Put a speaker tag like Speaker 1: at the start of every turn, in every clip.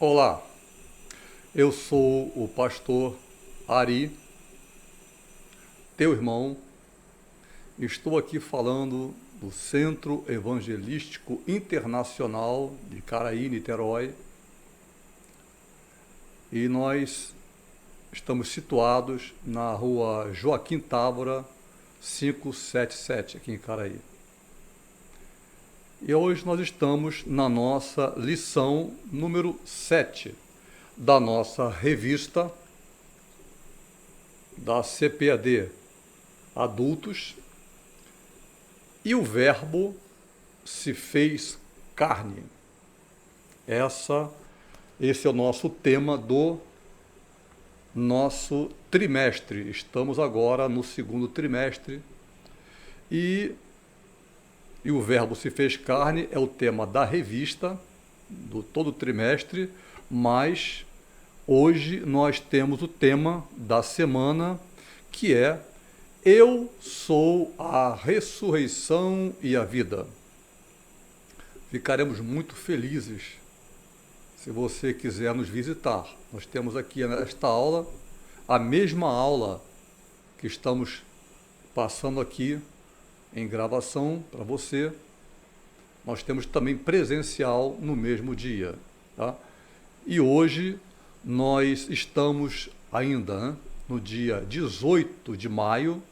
Speaker 1: Olá, eu sou o pastor Ari, teu irmão. Estou aqui falando do Centro Evangelístico Internacional de Caraí, Niterói. E nós estamos situados na rua Joaquim Távora, 577, aqui em Caraí. E hoje nós estamos na nossa lição número 7 da nossa revista da CPAD Adultos, e o Verbo se fez carne. Esse é o nosso tema do nosso trimestre. Estamos agora no segundo trimestre e o Verbo se fez carne é o tema da revista, do todo trimestre, mas hoje nós temos o tema da semana, que é Eu sou a ressurreição e a vida. Ficaremos muito felizes se você quiser nos visitar. Nós temos aqui nesta aula, a mesma aula que estamos passando aqui em gravação para você. Nós temos também presencial no mesmo dia, tá? E hoje nós estamos ainda, né, no dia 18 de maio,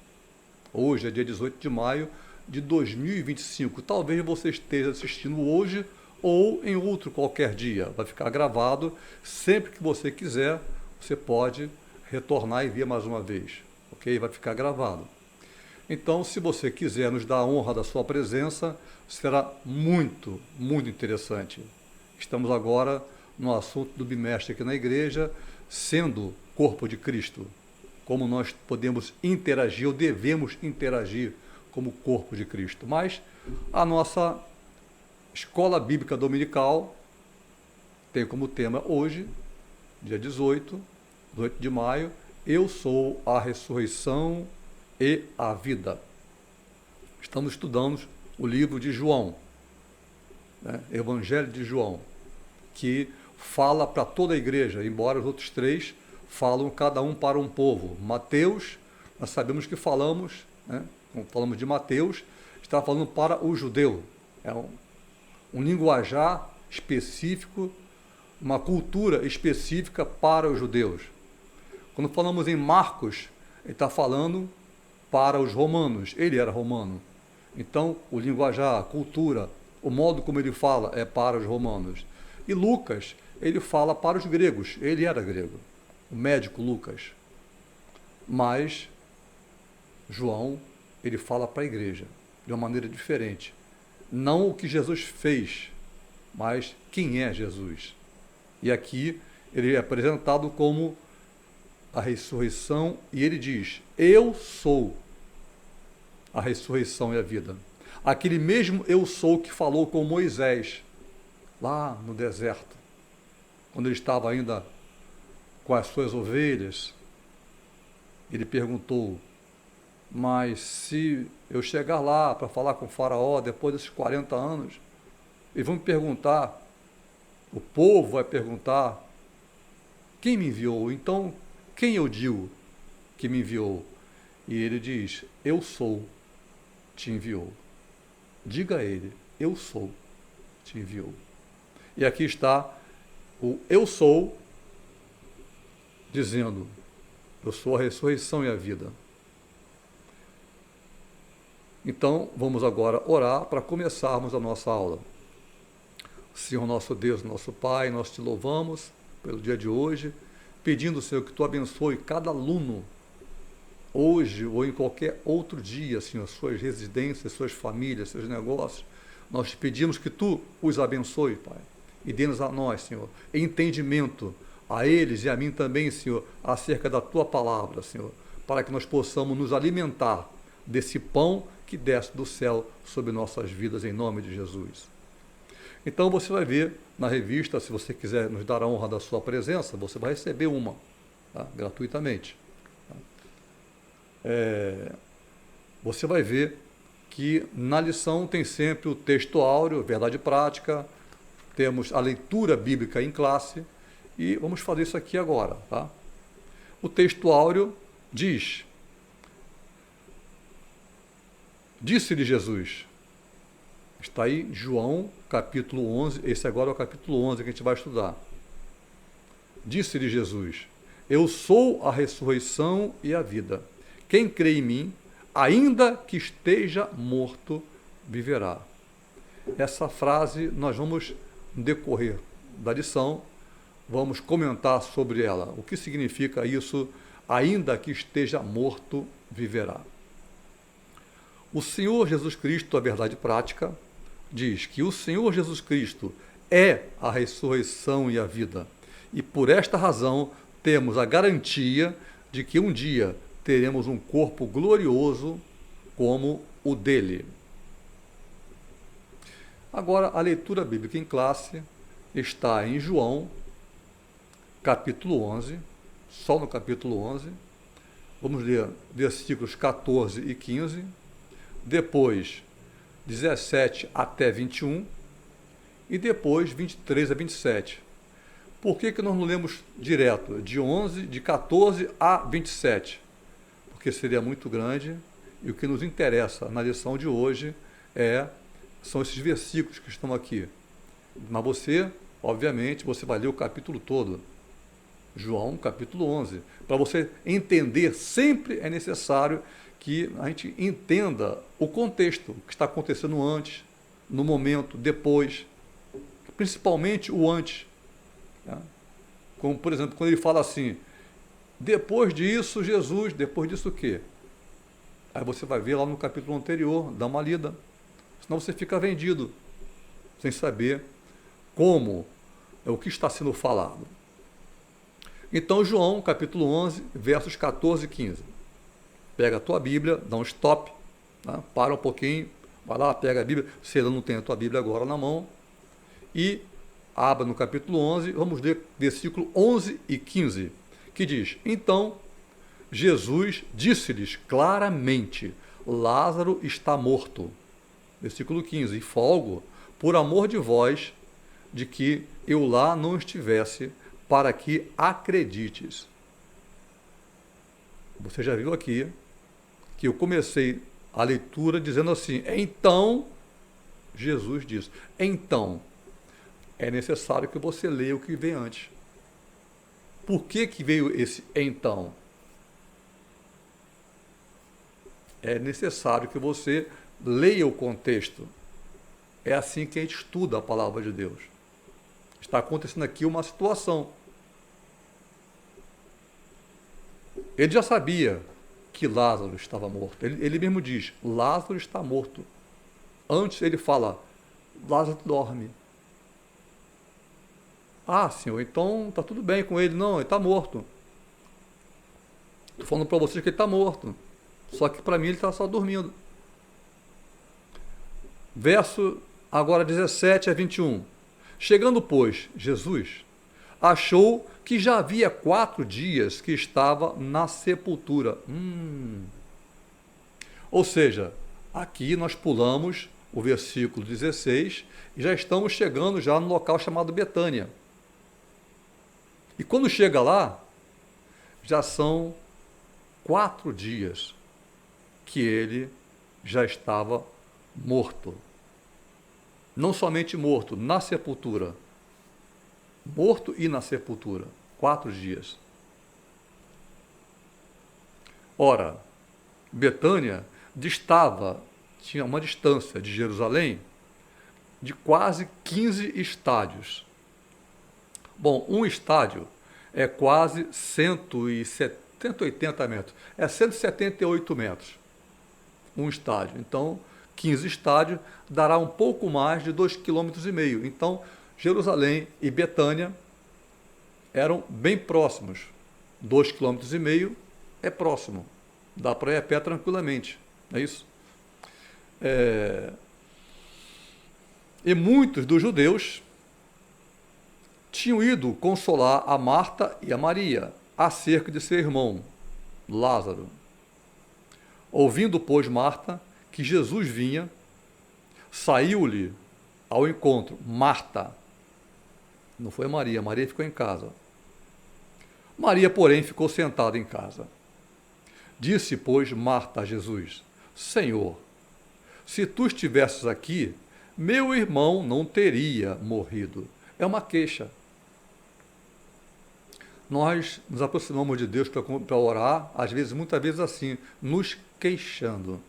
Speaker 1: hoje é dia 18 de maio de 2025. Talvez você esteja assistindo hoje ou em outro qualquer dia. Vai ficar gravado. Sempre que você quiser, você pode retornar e ver mais uma vez. Ok? Vai ficar gravado. Então, se você quiser nos dar a honra da sua presença, será muito, muito interessante. Estamos agora no assunto do bimestre aqui na igreja, sendo corpo de Cristo. Como nós podemos interagir, ou devemos interagir como corpo de Cristo. Mas a nossa escola bíblica dominical tem como tema hoje, dia 18 de maio, Eu sou a ressurreição e a vida. Estamos estudando o livro de João, né? Evangelho de João, que fala para toda a igreja, embora os outros três falam cada um para um povo. Mateus, nós sabemos que falamos, né? Quando falamos de Mateus, está falando para o judeu. É um linguajar específico, uma cultura específica para os judeus. Quando falamos em Marcos, ele está falando para os romanos. Ele era romano. Então, o linguajar, a cultura, o modo como ele fala é para os romanos. E Lucas, ele fala para os gregos. Ele era grego. O médico Lucas. Mas João, ele fala para a igreja de uma maneira diferente. Não o que Jesus fez, mas quem é Jesus. E aqui ele é apresentado como a ressurreição, e ele diz: Eu sou a ressurreição e a vida. Aquele mesmo eu sou que falou com Moisés lá no deserto, quando ele estava ainda com as suas ovelhas. Ele perguntou: mas se eu chegar lá para falar com o faraó depois desses 40 anos, eles vão me perguntar, o povo vai perguntar, quem me enviou? Então, quem eu digo que me enviou? E ele diz: eu sou, te enviou. Diga a ele: eu sou, te enviou. E aqui está o eu sou, dizendo: eu sou a ressurreição e a vida. Então, vamos agora orar para começarmos a nossa aula. Senhor nosso Deus, nosso Pai, nós te louvamos pelo dia de hoje, pedindo, Senhor, que tu abençoe cada aluno, hoje ou em qualquer outro dia, Senhor, suas residências, suas famílias, seus negócios. Nós te pedimos que tu os abençoe, Pai, e dê-nos a nós, Senhor, entendimento, a eles e a mim também, Senhor, acerca da tua palavra, Senhor, para que nós possamos nos alimentar desse pão que desce do céu sobre nossas vidas, em nome de Jesus. Então você vai ver na revista, se você quiser nos dar a honra da sua presença, você vai receber uma, tá? Gratuitamente. Você vai ver que na lição tem sempre o texto áureo, verdade prática, temos a leitura bíblica em classe e vamos fazer isso aqui agora, tá? O texto áureo diz: disse-lhe Jesus, está aí João capítulo 11, esse agora é o capítulo 11 que a gente vai estudar. Disse-lhe Jesus: eu sou a ressurreição e a vida. Quem crê em mim, ainda que esteja morto, viverá. Essa frase nós vamos, no decorrer da lição, vamos comentar sobre ela. O que significa isso, ainda que esteja morto, viverá? O Senhor Jesus Cristo, a verdade prática, diz que o Senhor Jesus Cristo é a ressurreição e a vida. E por esta razão temos a garantia de que um dia teremos um corpo glorioso como o dele. Agora, a leitura bíblica em classe está em João, capítulo 11, só no capítulo 11. Vamos ler versículos 14 e 15, depois 17 até 21 e depois 23 a 27. Por que nós não lemos direto, de 14 a 27? Porque seria muito grande e o que nos interessa na lição de hoje são esses versículos que estão aqui. Mas você, obviamente, você vai ler o capítulo todo. João, capítulo 11. Para você entender, sempre é necessário que a gente entenda o contexto, o que está acontecendo antes, no momento, depois, principalmente o antes. Tá? Como, por exemplo, quando ele fala assim, depois disso, Jesus, depois disso o quê? Aí você vai ver lá no capítulo anterior, dá uma lida. Senão você fica vendido, sem saber como, o que está sendo falado. Então, João, capítulo 11, versos 14 e 15. Pega a tua Bíblia, dá um stop, tá? Para um pouquinho, vai lá, pega a Bíblia, se ele não tem a tua Bíblia agora na mão, e abra no capítulo 11, vamos ler versículo 11 e 15, que diz, então, Jesus disse-lhes claramente, Lázaro está morto. Versículo 15, e folgo, por amor de vós, de que eu lá não estivesse, para que acredites. Você já viu aqui que eu comecei a leitura dizendo assim, então, Jesus diz, então, é necessário que você leia o que vem antes. Por que veio esse então? É necessário que você leia o contexto. É assim que a gente estuda a palavra de Deus. Está acontecendo aqui uma situação. Ele já sabia que Lázaro estava morto. Ele mesmo diz, Lázaro está morto. Antes ele fala, Lázaro dorme. Ah, senhor, então está tudo bem com ele. Não, ele está morto. Estou falando para vocês que ele está morto. Só que para mim ele está só dormindo. Verso agora 17 a 21. Chegando, pois, Jesus achou que já havia 4 dias que estava na sepultura. Ou seja, aqui nós pulamos o versículo 16 e já estamos chegando já no local chamado Betânia. E quando chega lá, já são 4 dias que ele já estava morto. Não somente morto, na sepultura. Morto e na sepultura. 4 dias. Ora, Betânia tinha uma distância de Jerusalém de quase 15 estádios. Bom, um estádio é quase 180 metros. É 178 metros. Um estádio. Então, 15 estádios dará um pouco mais de 2,5 km. Então, Jerusalém e Betânia eram bem próximos. 2,5 km é próximo. Dá para ir a pé tranquilamente. Não é isso? E muitos dos judeus tinham ido consolar a Marta e a Maria acerca de seu irmão, Lázaro. Ouvindo, pois, Marta que Jesus vinha, saiu-lhe ao encontro. Marta, não foi Maria, Maria ficou em casa. Maria, porém, ficou sentada em casa. Disse, pois, Marta a Jesus: Senhor, se tu estivesses aqui, meu irmão não teria morrido. É uma queixa. Nós nos aproximamos de Deus para orar, às vezes, muitas vezes assim, nos queixando.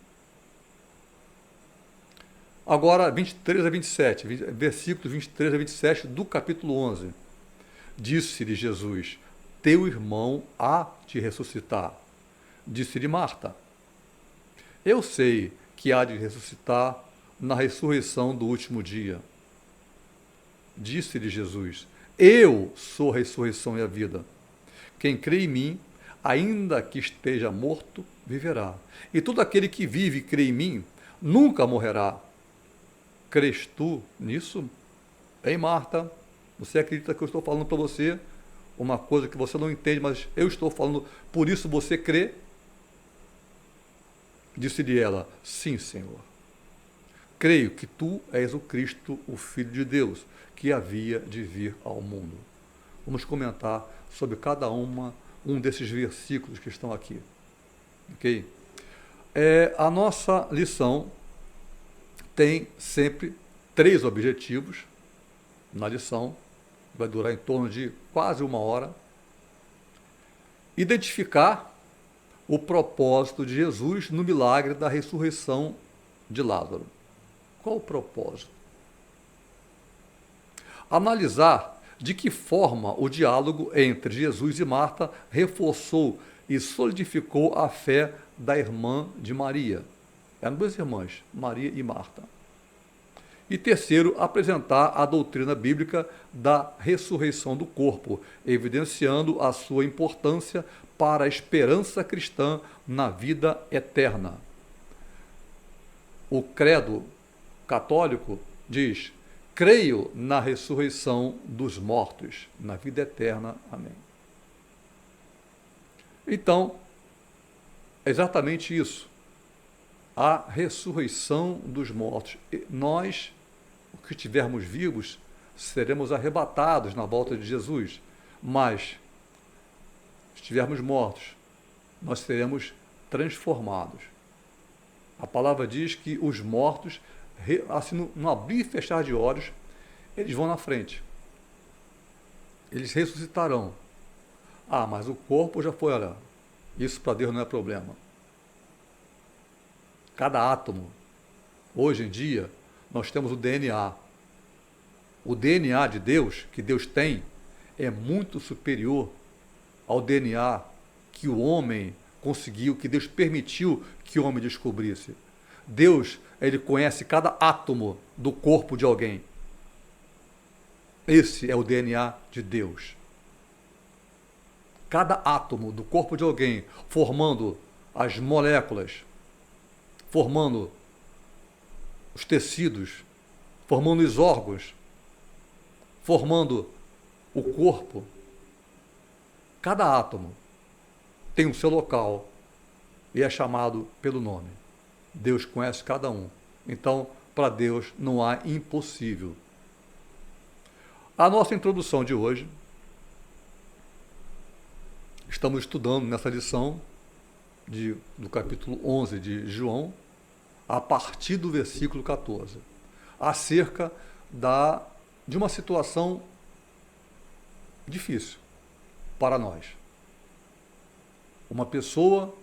Speaker 1: Agora, 23 a 27, versículos 23 a 27 do capítulo 11. Disse-lhe Jesus: Teu irmão há de ressuscitar. Disse-lhe Marta: Eu sei que há de ressuscitar na ressurreição do último dia. Disse-lhe Jesus: Eu sou a ressurreição e a vida. Quem crê em mim, ainda que esteja morto, viverá. E todo aquele que vive e crê em mim, nunca morrerá. Crês tu nisso? Ei, Marta, você acredita que eu estou falando para você uma coisa que você não entende, mas eu estou falando, por isso você crê? Disse-lhe ela: Sim, Senhor. Creio que tu és o Cristo, o Filho de Deus, que havia de vir ao mundo. Vamos comentar sobre cada um desses versículos que estão aqui. Ok? A nossa lição tem sempre 3 objetivos na lição, vai durar em torno de quase 1 hora. Identificar o propósito de Jesus no milagre da ressurreição de Lázaro. Qual o propósito? Analisar de que forma o diálogo entre Jesus e Marta reforçou e solidificou a fé da irmã de Maria. Eram 2 irmãs, Maria e Marta. E terceiro, apresentar a doutrina bíblica da ressurreição do corpo, evidenciando a sua importância para a esperança cristã na vida eterna. O credo católico diz: creio na ressurreição dos mortos, na vida eterna. Amém. Então, é exatamente isso. A ressurreição dos mortos. Nós, os que estivermos vivos, seremos arrebatados na volta de Jesus. Mas, se estivermos mortos, nós seremos transformados. A palavra diz que os mortos, assim, no abrir e fechar de olhos, eles vão na frente. Eles ressuscitarão. Ah, mas o corpo já foi, olha, isso para Deus não é problema. Cada átomo, hoje em dia, nós temos o DNA. O DNA de Deus, que Deus tem, é muito superior ao DNA que o homem conseguiu, que Deus permitiu que o homem descobrisse. Deus, ele conhece cada átomo do corpo de alguém. Esse é o DNA de Deus. Cada átomo do corpo de alguém, formando as moléculas, formando os tecidos, formando os órgãos, formando o corpo. Cada átomo tem o seu local e é chamado pelo nome. Deus conhece cada um. Então, para Deus não há impossível. A nossa introdução de hoje, estamos estudando nessa lição do capítulo 11 de João, a partir do versículo 14, acerca de uma situação difícil para nós. Uma pessoa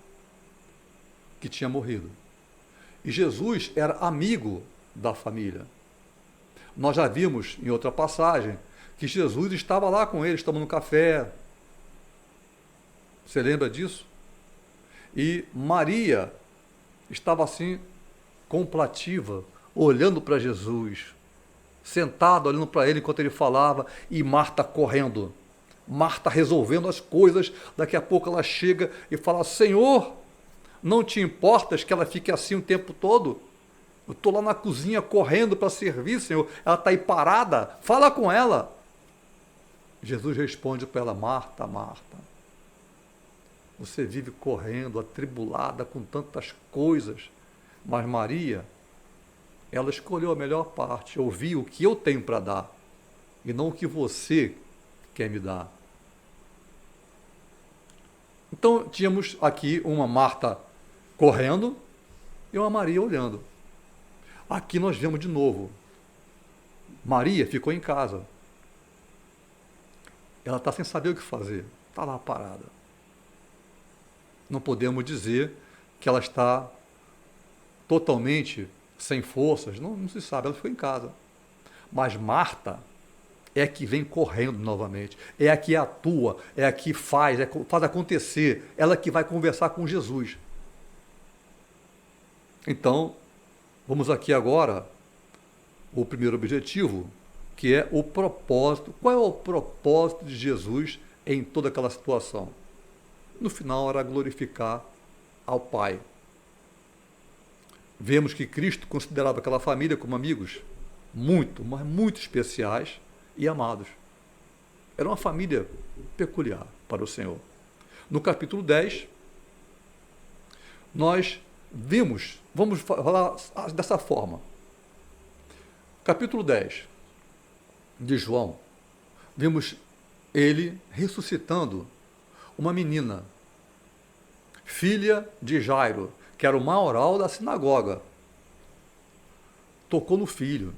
Speaker 1: que tinha morrido. E Jesus era amigo da família. Nós já vimos em outra passagem que Jesus estava lá com eles, tomando café. Você lembra disso? E Maria estava assim, complativa, olhando para Jesus, sentada, olhando para ele enquanto ele falava, e Marta correndo. Marta resolvendo as coisas, daqui a pouco ela chega e fala: Senhor, não te importas que ela fique assim o tempo todo? Eu estou lá na cozinha correndo para servir, Senhor, ela está aí parada, fala com ela. Jesus responde para ela: Marta, Marta, você vive correndo, atribulada com tantas coisas, mas Maria, ela escolheu a melhor parte, ouvir o que eu tenho para dar, e não o que você quer me dar. Então, tínhamos aqui uma Marta correndo e uma Maria olhando. Aqui nós vemos de novo. Maria ficou em casa. Ela está sem saber o que fazer. Está lá parada. Não podemos dizer que ela está totalmente sem forças. Não, não se sabe, ela ficou em casa. Mas Marta é a que vem correndo novamente. É a que atua, é a que faz acontecer. Ela que vai conversar com Jesus. Então, vamos aqui agora o primeiro objetivo, que é o propósito. Qual é o propósito de Jesus em toda aquela situação? No final era glorificar ao Pai. Vemos que Cristo considerava aquela família como amigos muito, mas muito especiais e amados. Era uma família peculiar para o Senhor. No capítulo 10, nós vimos, vamos falar dessa forma. Capítulo 10 de João, vimos ele ressuscitando uma menina, filha de Jairo, que era o maioral da sinagoga. Tocou no filho.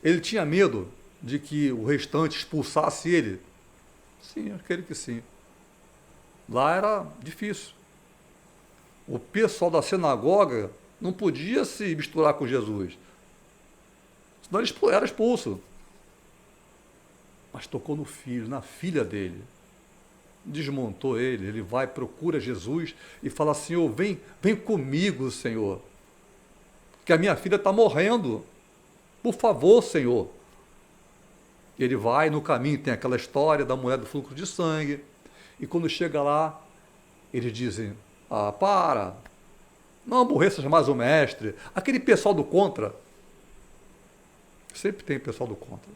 Speaker 1: Ele tinha medo de que o restante expulsasse ele. Sim, eu creio que sim. Lá era difícil. O pessoal da sinagoga não podia se misturar com Jesus. Senão ele era expulso. Mas tocou no filho, na filha dele. Desmontou ele. Ele vai, procura Jesus e fala: Senhor, vem comigo, Senhor. Que a minha filha está morrendo. Por favor, Senhor. Ele vai, no caminho tem aquela história da mulher do fluxo de sangue. E quando chega lá, eles dizem: ah, para. Não aborreças mais o mestre. Aquele pessoal do contra. Sempre tem pessoal do contra.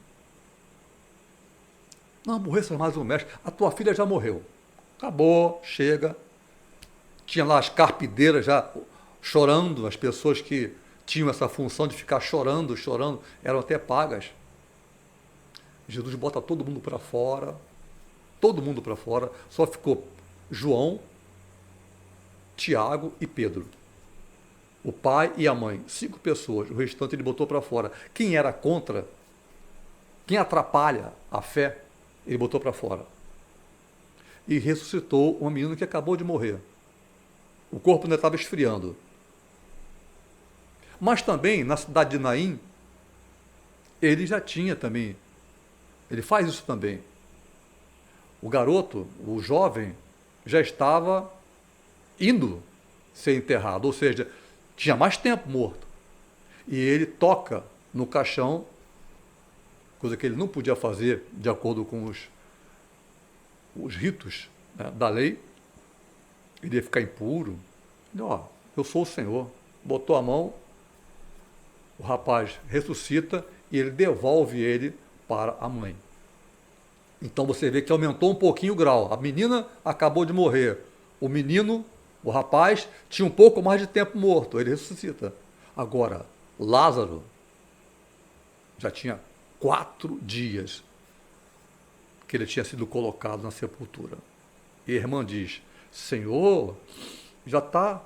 Speaker 1: Não aborreças mais o mestre. A tua filha já morreu. Acabou, chega. Tinha lá as carpideiras já chorando, as pessoas que tinham essa função de ficar chorando, eram até pagas. Jesus bota todo mundo para fora, só ficou João, Tiago e Pedro. O pai e a mãe, 5 pessoas, o restante ele botou para fora. Quem era contra, quem atrapalha a fé, ele botou para fora. E ressuscitou uma menina que acabou de morrer. O corpo ainda estava esfriando. Mas também, na cidade de Naim, ele já tinha também, ele faz isso também. O garoto, o jovem, já estava indo ser enterrado, ou seja, tinha mais tempo morto. E ele toca no caixão, coisa que ele não podia fazer de acordo com os ritos, né, da lei. Ele ia ficar impuro. Ele, eu sou o Senhor. Botou a mão, o rapaz ressuscita e ele devolve ele para a mãe. Então você vê que aumentou um pouquinho o grau. A menina acabou de morrer. O menino, o rapaz, tinha um pouco mais de tempo morto. Ele ressuscita. Agora, Lázaro já tinha 4 dias que ele tinha sido colocado na sepultura. E a irmã diz: Senhor, já está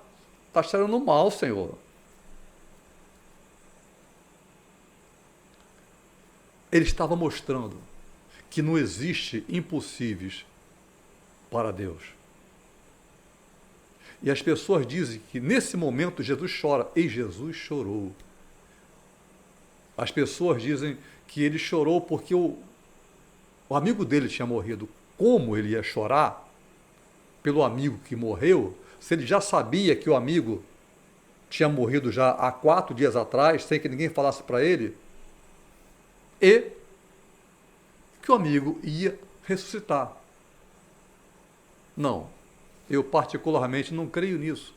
Speaker 1: cheirando mal, Senhor. Ele estava mostrando que não existe impossíveis para Deus. E as pessoas dizem que nesse momento Jesus chora. E Jesus chorou. As pessoas dizem que ele chorou porque o amigo dele tinha morrido. Como ele ia chorar pelo amigo que morreu, se ele já sabia que o amigo tinha morrido já há 4 dias atrás, sem que ninguém falasse para ele, e que o amigo ia ressuscitar. Não, eu particularmente não creio nisso.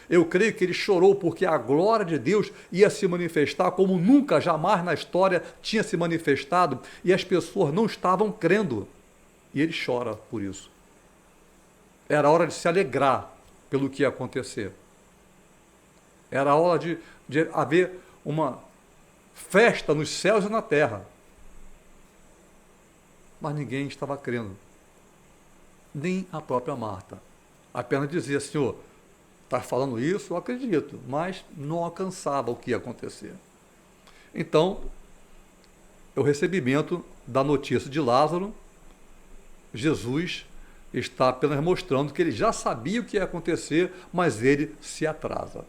Speaker 1: Eu creio que ele chorou porque a glória de Deus ia se manifestar como nunca, jamais na história tinha se manifestado, e as pessoas não estavam crendo. E ele chora por isso. Era hora de se alegrar pelo que ia acontecer. Era hora de haver uma festa nos céus e na terra. Mas ninguém estava crendo. Nem a própria Marta. Apenas dizia, Senhor, está falando isso, eu acredito, mas não alcançava o que ia acontecer. Então, o recebimento da notícia de Lázaro, Jesus está apenas mostrando que ele já sabia o que ia acontecer, mas ele se atrasa.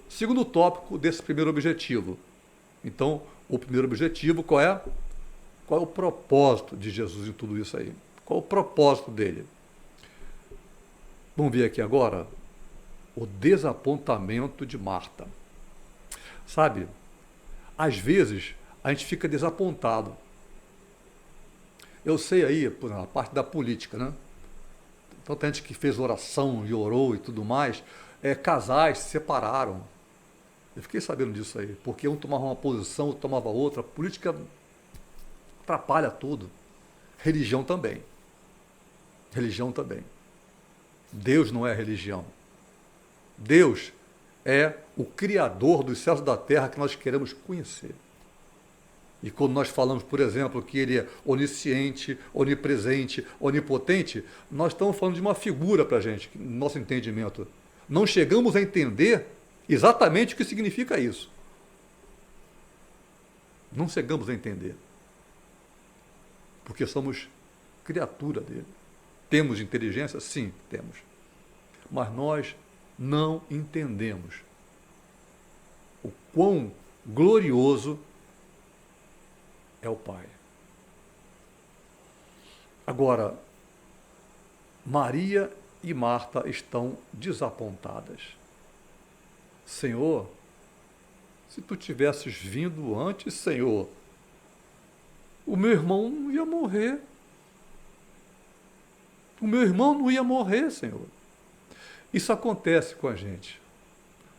Speaker 1: Segundo tópico desse primeiro objetivo. Então, o primeiro objetivo qual é? Qual é o propósito de Jesus em tudo isso aí? Qual é o propósito dele? Vamos ver aqui agora o desapontamento de Marta. Sabe, às vezes a gente fica desapontado. Eu sei aí, a parte da política, né? Tanta gente que fez oração e orou e tudo mais, casais se separaram. Eu fiquei sabendo disso aí, porque um tomava uma posição, outro tomava outra. A política atrapalha tudo. Religião também. Religião também. Deus não é religião. Deus é o Criador dos céus e da terra que nós queremos conhecer. E quando nós falamos, por exemplo, que ele é onisciente, onipresente, onipotente, nós estamos falando de uma figura para a gente, no nosso entendimento. Não chegamos a entender exatamente o que significa isso. Não chegamos a entender. Porque somos criatura dele. Temos inteligência? Sim, temos. Mas nós não entendemos o quão glorioso é o Pai. Agora, Maria e Marta estão desapontadas. Senhor, se tu tivesses vindo antes, Senhor, o meu irmão não ia morrer. O meu irmão não ia morrer, Senhor. Isso acontece com a gente.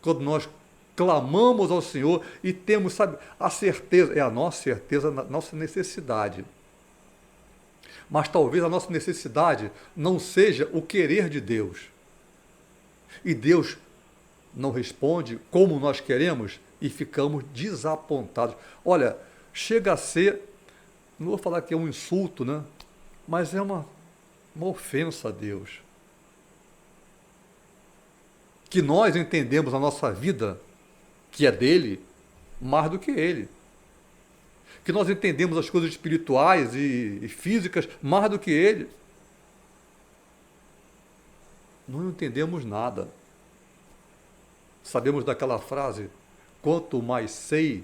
Speaker 1: Quando nós clamamos ao Senhor e temos, sabe, a certeza, é a nossa certeza, a nossa necessidade. Mas talvez a nossa necessidade não seja o querer de Deus. E Deus não responde como nós queremos e ficamos desapontados. Olha, chega a ser, não vou falar que é um insulto, né? Mas é uma ofensa a Deus. Que nós entendemos a nossa vida, que é dele, mais do que ele. Que nós entendemos as coisas espirituais e físicas mais do que ele. Não entendemos nada. Sabemos daquela frase, quanto mais sei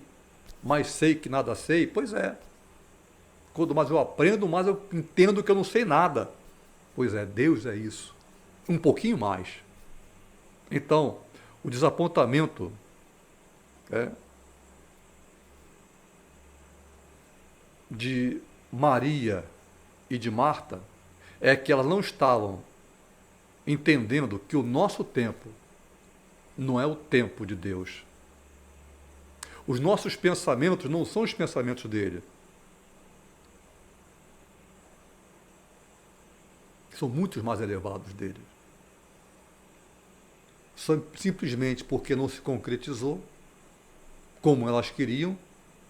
Speaker 1: que nada sei. Pois é. Quanto mais eu aprendo, mais eu entendo que eu não sei nada. Pois é, Deus é isso. Um pouquinho mais. Então, o desapontamento de Maria e de Marta é que elas não estavam entendendo que o nosso tempo não é o tempo de Deus. Os nossos pensamentos não são os pensamentos dele. São muito mais elevados dele. Simplesmente porque não se concretizou como elas queriam.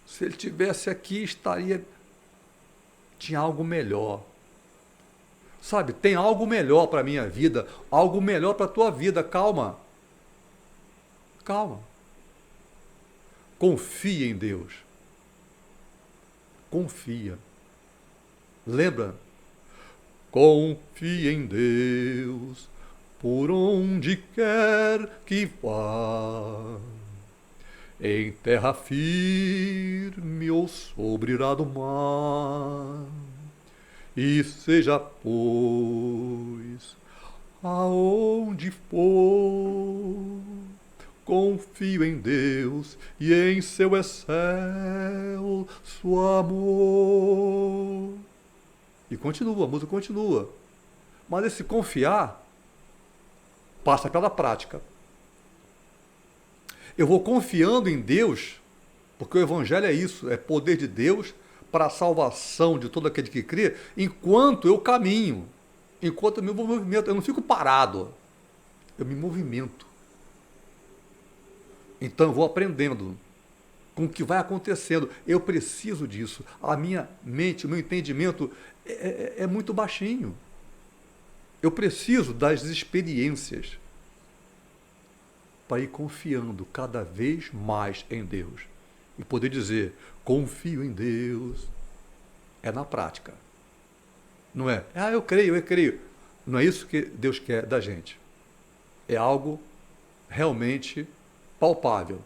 Speaker 1: Se ele tivesse aqui, tinha algo melhor. Sabe, tem algo melhor para a minha vida, algo melhor para a tua vida. Calma. Calma. Confia em Deus. Confia. Lembra? Confia em Deus, por onde quer que vá. Em terra firme ou sobre irado mar, e seja, pois, aonde for, confio em Deus e em seu excelso amor. E continua, a música continua. Mas esse confiar passa pela prática. Eu vou confiando em Deus, porque o Evangelho é isso, é poder de Deus para a salvação de todo aquele que crê, enquanto eu caminho, enquanto eu me movimento. Eu não fico parado, eu me movimento. Então eu vou aprendendo com o que vai acontecendo. Eu preciso disso. A minha mente, o meu entendimento é muito baixinho. Eu preciso das experiências para ir confiando cada vez mais em Deus. E poder dizer, confio em Deus. É na prática. Não é, eu creio, eu creio. Não é isso que Deus quer da gente. É algo realmente palpável.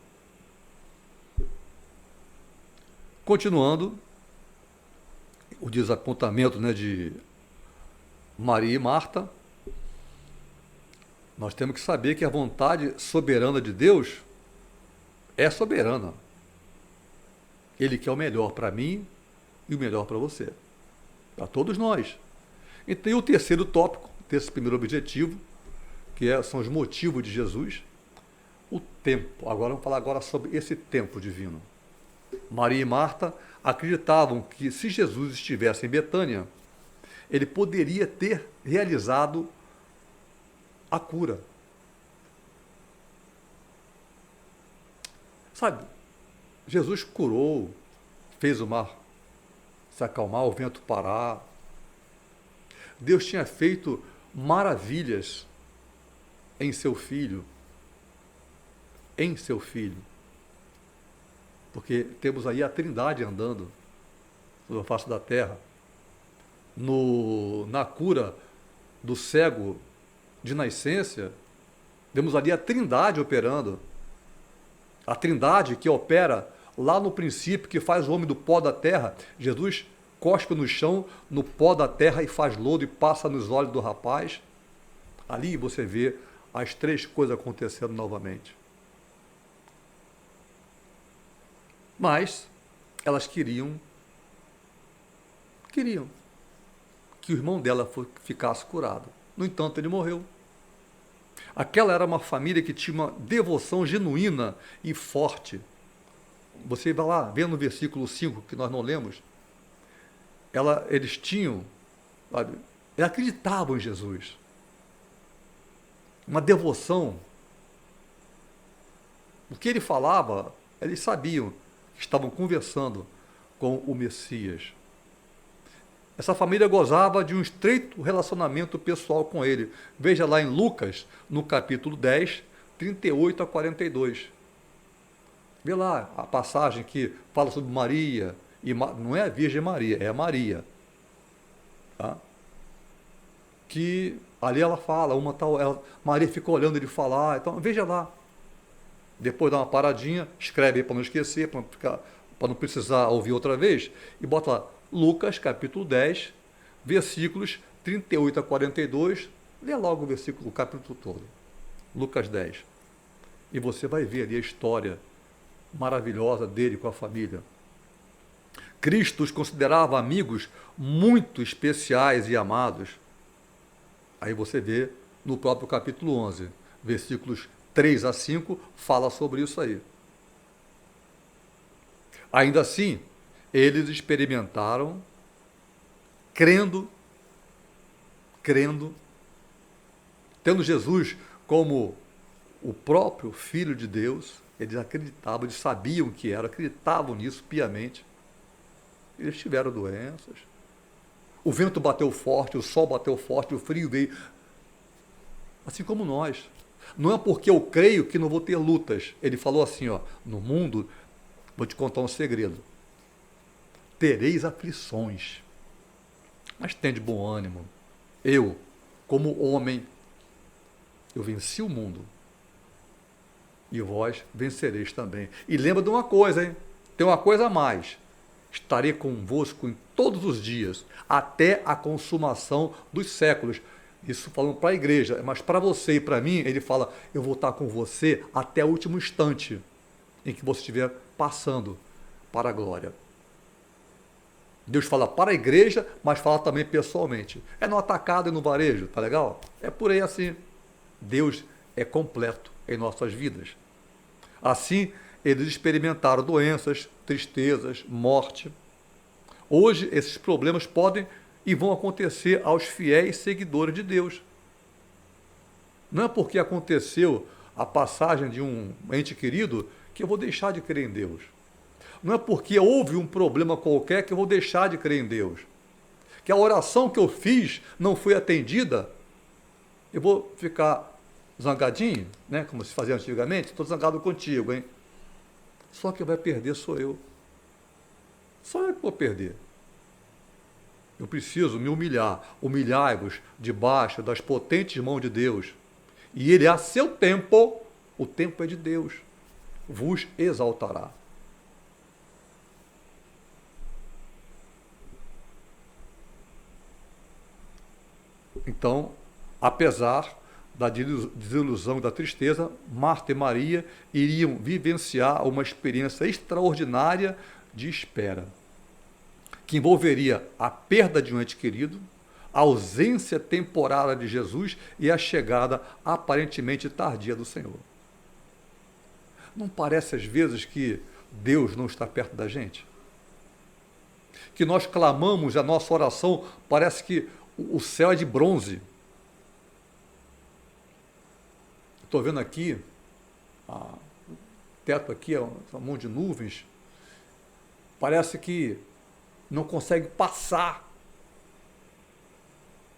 Speaker 1: Continuando, o desapontamento, né, de Maria e Marta, nós temos que saber que a vontade soberana de Deus é soberana. Ele quer o melhor para mim e o melhor para você, para todos nós. E tem o terceiro tópico desse primeiro objetivo, que são os motivos de Jesus, o tempo. Agora vamos falar agora sobre esse tempo divino. Maria e Marta acreditavam que se Jesus estivesse em Betânia, ele poderia ter realizado a cura. Sabe, Jesus curou, fez o mar se acalmar, o vento parar. Deus tinha feito maravilhas em seu filho. Em seu filho. Porque temos aí a Trindade andando sobre a face da terra. Na cura do cego de nascença, vemos ali a Trindade operando. A Trindade que opera lá no princípio, que faz o homem do pó da terra. Jesus cospe no chão, no pó da terra, e faz lodo e passa nos olhos do rapaz. Ali você vê as três coisas acontecendo novamente. Mas elas queriam que o irmão dela ficasse curado. No entanto, ele morreu. Aquela era uma família que tinha uma devoção genuína e forte. Você vai lá, vê no versículo 5, que nós não lemos, eles tinham, sabe, eles acreditavam em Jesus. Uma devoção. O que ele falava, eles sabiam que estavam conversando com o Messias. Essa família gozava de um estreito relacionamento pessoal com ele. Veja lá em Lucas, no capítulo 10, 38 a 42. Vê lá a passagem que fala sobre Maria, e não é a Virgem Maria, é a Maria. Tá? Que ali ela fala, Maria ficou olhando ele falar, então veja lá. Depois dá uma paradinha, escreve aí para não esquecer, para não precisar ouvir outra vez, e bota lá, Lucas, capítulo 10, versículos 38 a 42, lê logo o capítulo todo, Lucas 10, e você vai ver ali a história maravilhosa dele com a família. Cristo os considerava amigos muito especiais e amados. Aí você vê no próprio capítulo 11, versículos 3 a 5, fala sobre isso aí. Ainda assim, eles experimentaram, crendo, tendo Jesus como o próprio Filho de Deus, eles acreditavam, eles sabiam que era, acreditavam nisso piamente. Eles tiveram doenças. O vento bateu forte, o sol bateu forte, o frio veio. Assim como nós. Não é porque eu creio que não vou ter lutas. Ele falou assim, no mundo, vou te contar um segredo. Tereis aflições, mas tende bom ânimo. Eu, como homem, eu venci o mundo. E vós vencereis também. E lembra de uma coisa, hein? Tem uma coisa a mais. Estarei convosco em todos os dias, até a consumação dos séculos. Isso falando para a igreja, mas para você e para mim, ele fala, eu vou estar com você até o último instante em que você estiver passando para a glória. Deus fala para a igreja, mas fala também pessoalmente. É no atacado e no varejo, tá legal? É por aí assim. Deus é completo em nossas vidas. Assim, eles experimentaram doenças, tristezas, morte. Hoje, esses problemas podem e vão acontecer aos fiéis seguidores de Deus. Não é porque aconteceu a passagem de um ente querido que eu vou deixar de crer em Deus. Não é porque houve um problema qualquer que eu vou deixar de crer em Deus. Que a oração que eu fiz não foi atendida, eu vou ficar zangadinho, né? Como se fazia antigamente, estou zangado contigo, hein? Só quem vai perder sou eu. Só eu que vou perder. Eu preciso me humilhar. Humilhai-vos debaixo das potentes mãos de Deus. E Ele, a seu tempo, o tempo é de Deus, vos exaltará. Então, apesar da desilusão e da tristeza, Marta e Maria iriam vivenciar uma experiência extraordinária de espera, que envolveria a perda de um ente querido, a ausência temporária de Jesus e a chegada aparentemente tardia do Senhor. Não parece às vezes que Deus não está perto da gente? Que nós clamamos, a nossa oração parece que o céu é de bronze. Estou vendo aqui, o teto aqui é um monte de nuvens, parece que não consegue passar.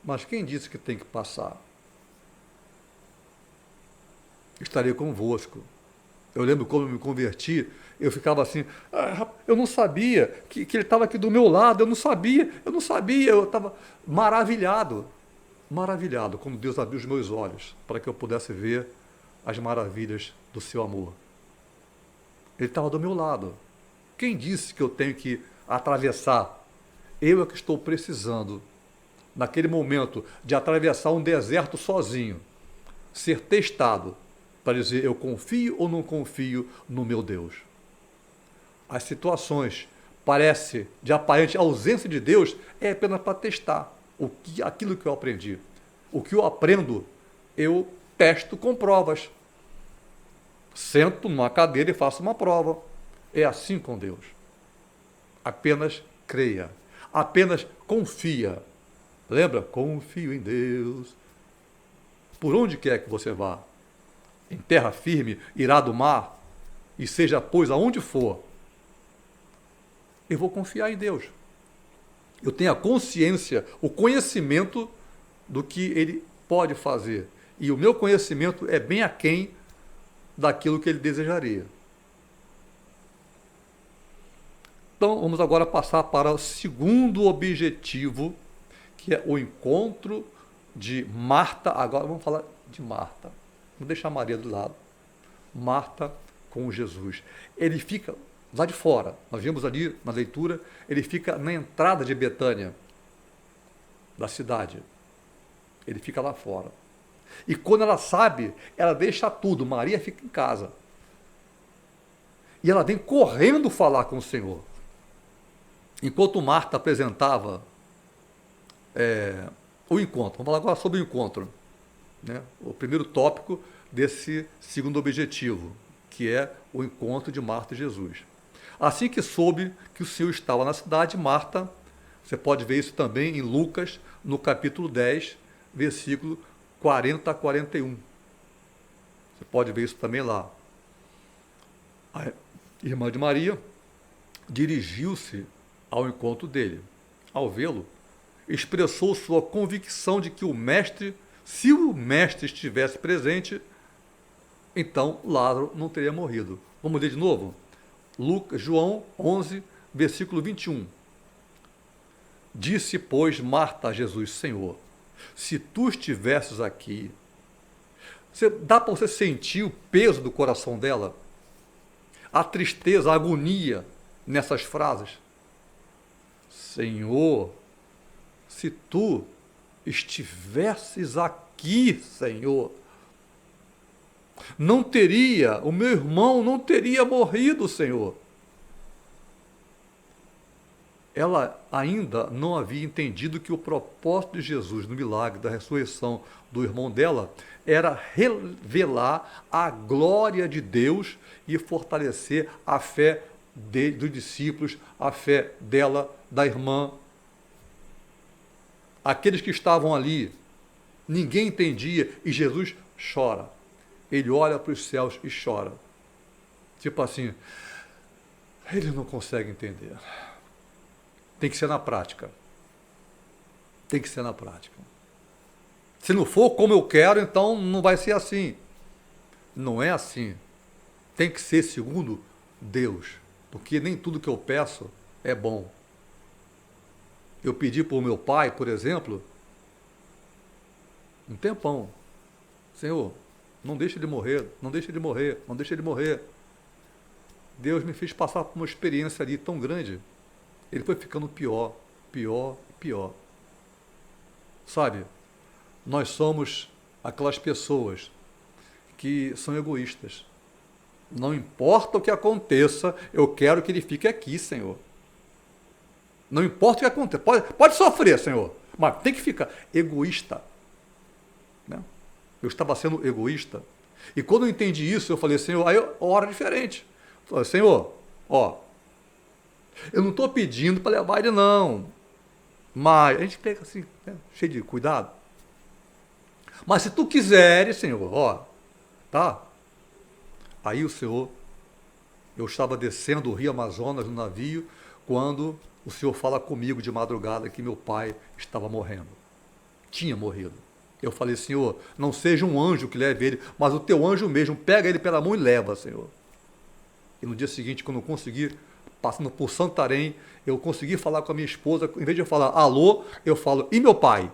Speaker 1: Mas quem disse que tem que passar? Estarei convosco. Eu lembro quando eu me converti, eu ficava assim, eu não sabia que ele estava aqui do meu lado, eu não sabia, eu estava maravilhado quando Deus abriu os meus olhos para que eu pudesse ver as maravilhas do seu amor. Ele estava do meu lado. Quem disse que eu tenho que atravessar? Eu é que estou precisando, naquele momento, de atravessar um deserto sozinho, ser testado, para dizer, eu confio ou não confio no meu Deus. As situações parece de aparente ausência de Deus é apenas para testar aquilo que eu aprendi. O que eu aprendo, eu testo com provas. Sento numa cadeira e faço uma prova. É assim com Deus. Apenas creia. Apenas confia. Lembra? Confio em Deus. Por onde quer que você vá, em terra firme, irá do mar, e seja, pois, aonde for, eu vou confiar em Deus. Eu tenho a consciência, o conhecimento do que Ele pode fazer. E o meu conhecimento é bem aquém daquilo que Ele desejaria. Então, vamos agora passar para o segundo objetivo, que é o encontro de Marta. Agora vamos falar de Marta. Vamos deixar Maria do lado. Marta com Jesus. Ele fica lá de fora. Nós vimos ali na leitura, ele fica na entrada de Betânia, da cidade. Ele fica lá fora. E quando ela sabe, ela deixa tudo. Maria fica em casa. E ela vem correndo falar com o Senhor. Enquanto Marta apresentava o encontro. Vamos falar agora sobre o encontro. Né? O primeiro tópico desse segundo objetivo, que é o encontro de Marta e Jesus. Assim que soube que o Senhor estava na cidade, Marta, você pode ver isso também em Lucas, no capítulo 10, versículo 40 a 41. Você pode ver isso também lá. A irmã de Maria dirigiu-se ao encontro dele. Ao vê-lo, expressou sua convicção de que o mestre, se o mestre estivesse presente, então Lázaro não teria morrido. Vamos ler de novo? João 11, versículo 21. Disse, pois, Marta a Jesus, Senhor, se tu estivesses aqui, dá para você sentir o peso do coração dela? A tristeza, a agonia nessas frases? Senhor, se tu estivesses aqui, Senhor, o meu irmão não teria morrido, Senhor. Ela ainda não havia entendido que o propósito de Jesus no milagre da ressurreição do irmão dela era revelar a glória de Deus e fortalecer a fé dos discípulos, a fé dela, da irmã. Aqueles que estavam ali, ninguém entendia, e Jesus chora. Ele olha para os céus e chora. Tipo assim, ele não consegue entender. Tem que ser na prática. Tem que ser na prática. Se não for como eu quero, então não vai ser assim. Não é assim. Tem que ser segundo Deus. Porque nem tudo que eu peço é bom. Eu pedi para o meu pai, por exemplo, um tempão. Senhor, não deixe ele morrer, não deixe ele morrer, não deixe ele morrer. Deus me fez passar por uma experiência ali tão grande. Ele foi ficando pior, pior, pior. Sabe, nós somos aquelas pessoas que são egoístas. Não importa o que aconteça, eu quero que ele fique aqui, Senhor. Não importa o que aconteça. Pode sofrer, Senhor, mas tem que ficar egoísta. Né? Eu estava sendo egoísta. E quando eu entendi isso, eu falei, Senhor, aí eu oro diferente. Eu falei, Senhor, ó, eu não estou pedindo para levar ele, não. Mas a gente pega assim, né, cheio de cuidado. Mas se tu quiseres, Senhor, ó, tá? Aí o Senhor, eu estava descendo o Rio Amazonas no navio, quando o Senhor fala comigo de madrugada que meu pai estava morrendo. Tinha morrido. Eu falei, Senhor, não seja um anjo que leve ele, mas o teu anjo mesmo, pega ele pela mão e leva, Senhor. E no dia seguinte, quando eu consegui, passando por Santarém, eu consegui falar com a minha esposa, em vez de eu falar alô, eu falo, e meu pai?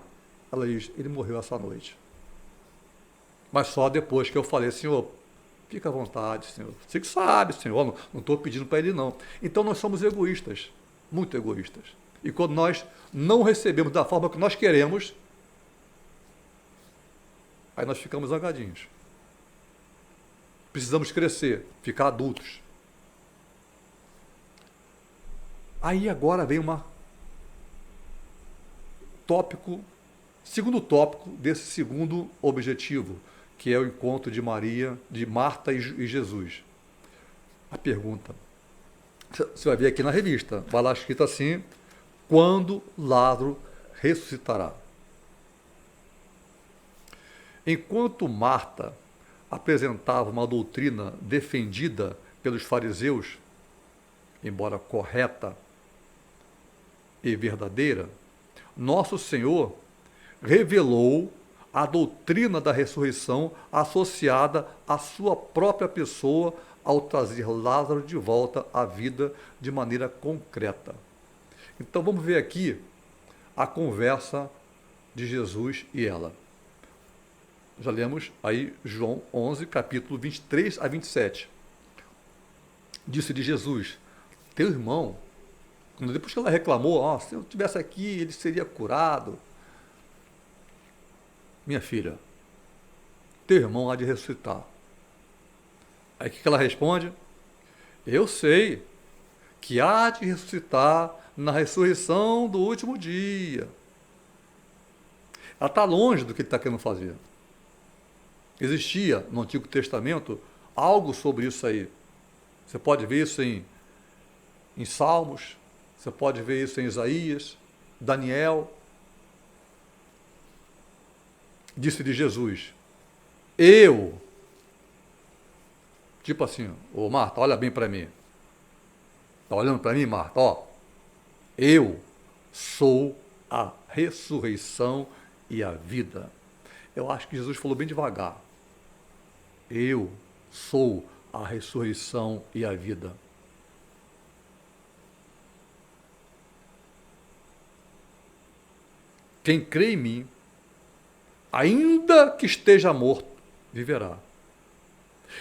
Speaker 1: Ela diz, ele morreu essa noite. Mas só depois que eu falei, Senhor, fica à vontade, Senhor. Você que sabe, Senhor, não estou pedindo para ele não. Então nós somos egoístas, muito egoístas. E quando nós não recebemos da forma que nós queremos, aí nós ficamos zangadinhos. Precisamos crescer, ficar adultos. Aí agora vem segundo tópico desse segundo objetivo, que é o encontro de Maria, de Marta e Jesus. A pergunta, você vai ver aqui na revista, vai lá escrito assim, quando Lázaro ressuscitará? Enquanto Marta apresentava uma doutrina defendida pelos fariseus, embora correta e verdadeira, nosso Senhor revelou a doutrina da ressurreição associada à sua própria pessoa ao trazer Lázaro de volta à vida de maneira concreta. Então vamos ver aqui a conversa de Jesus e ela. Já lemos aí João 11, capítulo 23 a 27. Disse-lhe Jesus, teu irmão, depois que ela reclamou, se eu estivesse aqui, ele seria curado. Minha filha, teu irmão há de ressuscitar. Aí o que ela responde? Eu sei que há de ressuscitar na ressurreição do último dia. Ela está longe do que ele está querendo fazer. Existia no Antigo Testamento algo sobre isso aí. Você pode ver isso em Salmos, você pode ver isso em Isaías, Daniel. Disse-lhe Jesus, eu, tipo assim, ô Marta, olha bem para mim. Está olhando para mim, Marta? Eu sou a ressurreição e a vida. Eu acho que Jesus falou bem devagar. Eu sou a ressurreição e a vida. Quem crê em mim, ainda que esteja morto, viverá.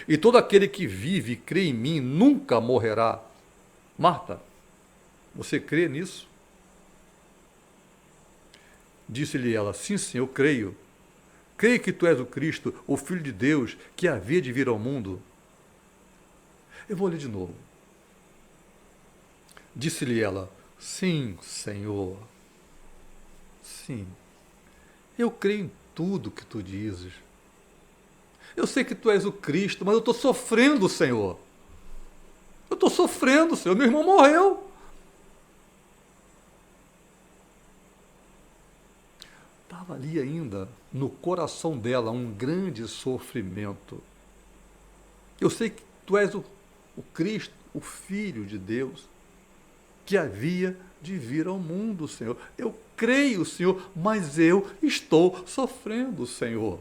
Speaker 1: E todo aquele que vive e crê em mim nunca morrerá. Marta, você crê nisso? Disse-lhe ela, sim, Senhor, eu creio. Creio que tu és o Cristo, o Filho de Deus, que havia de vir ao mundo. Eu vou ler de novo. Disse-lhe ela, sim, Senhor. Sim, eu creio em tudo que tu dizes. Eu sei que tu és o Cristo, mas eu estou sofrendo, Senhor. Eu estou sofrendo, Senhor. Meu irmão morreu. Estava ali ainda, no coração dela, um grande sofrimento. Eu sei que tu és o Cristo, o Filho de Deus, que havia de vir ao mundo, Senhor. Eu creio, Senhor, mas eu estou sofrendo, Senhor.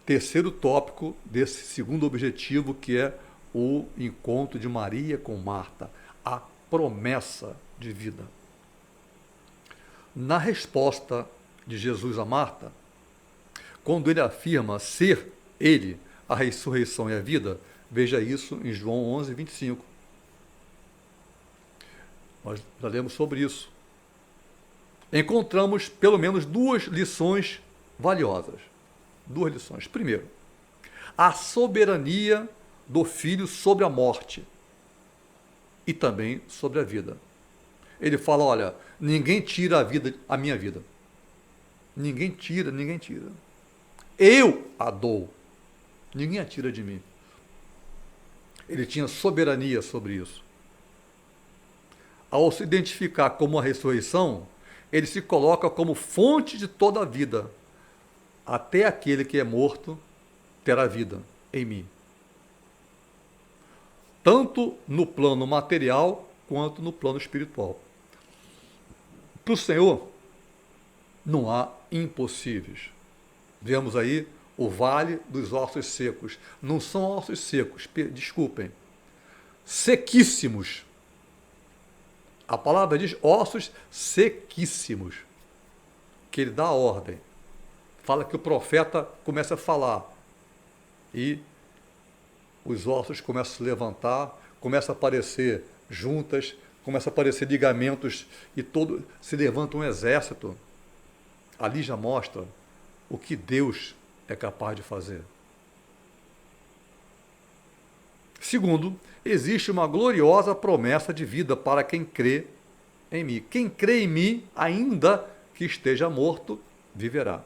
Speaker 1: Terceiro tópico desse segundo objetivo, que é o encontro de Maria com Marta, a promessa de vida. Na resposta de Jesus a Marta, quando ele afirma ser ele a ressurreição e a vida, veja isso em João 11, 25. Nós já lemos sobre isso. Encontramos pelo menos duas lições valiosas. Duas lições. Primeiro, a soberania do Filho sobre a morte e também sobre a vida. Ele fala, olha, ninguém tira a minha vida. Ninguém tira, ninguém tira. Eu a dou. Ninguém a tira de mim. Ele tinha soberania sobre isso. Ao se identificar como a ressurreição, ele se coloca como fonte de toda a vida. Até aquele que é morto terá vida em mim. Tanto no plano material quanto no plano espiritual. Para o Senhor, não há impossíveis. Vemos aí o vale dos ossos secos. Não são ossos secos, desculpem. Sequíssimos. A palavra diz ossos sequíssimos. Que ele dá a ordem. Fala que o profeta começa a falar. E os ossos começam a se levantar, começa a aparecer juntas, começa a aparecer ligamentos e todo se levanta um exército. Ali já mostra o que Deus é capaz de fazer. Segundo, existe uma gloriosa promessa de vida para quem crê em mim. Quem crê em mim, ainda que esteja morto, viverá.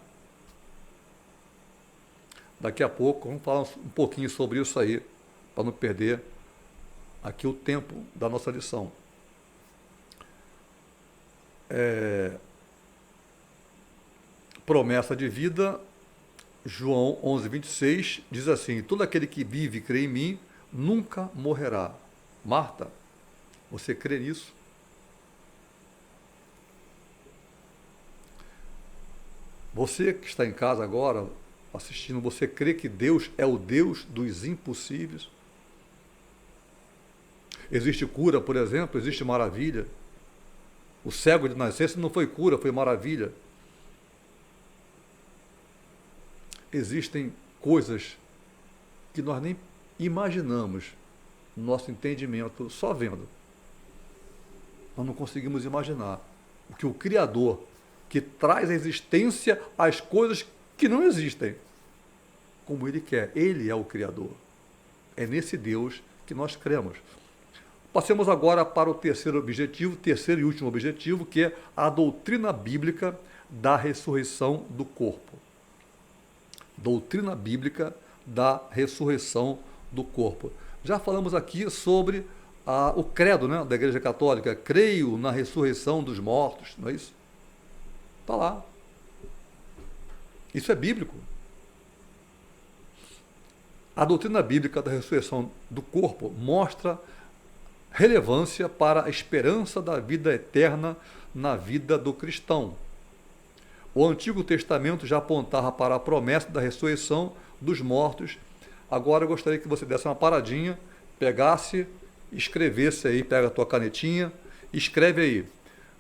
Speaker 1: Daqui a pouco vamos falar um pouquinho sobre isso aí, para não perder aqui o tempo da nossa lição. Promessa de vida, João 11, 26, diz assim, todo aquele que vive e crê em mim, nunca morrerá. Marta, você crê nisso? Você que está em casa agora, assistindo, você crê que Deus é o Deus dos impossíveis? Existe cura, por exemplo, existe maravilha. O cego de nascença não foi cura, foi maravilha. Existem coisas que nós nem imaginamos no nosso entendimento só vendo. Nós não conseguimos imaginar o que o Criador, que traz à existência as coisas que não existem, como Ele quer. Ele é o Criador. É nesse Deus que nós cremos. Passemos agora para o terceiro objetivo, terceiro e último objetivo, que é a doutrina bíblica da ressurreição do corpo. Doutrina bíblica da ressurreição do corpo. Já falamos aqui sobre o credo, né, da Igreja Católica. Creio na ressurreição dos mortos, não é isso? Está lá. Isso é bíblico. A doutrina bíblica da ressurreição do corpo mostra relevância para a esperança da vida eterna na vida do cristão. O Antigo Testamento já apontava para a promessa da ressurreição dos mortos. Agora eu gostaria que você desse uma paradinha, pegasse, escrevesse aí, pega a tua canetinha, escreve aí.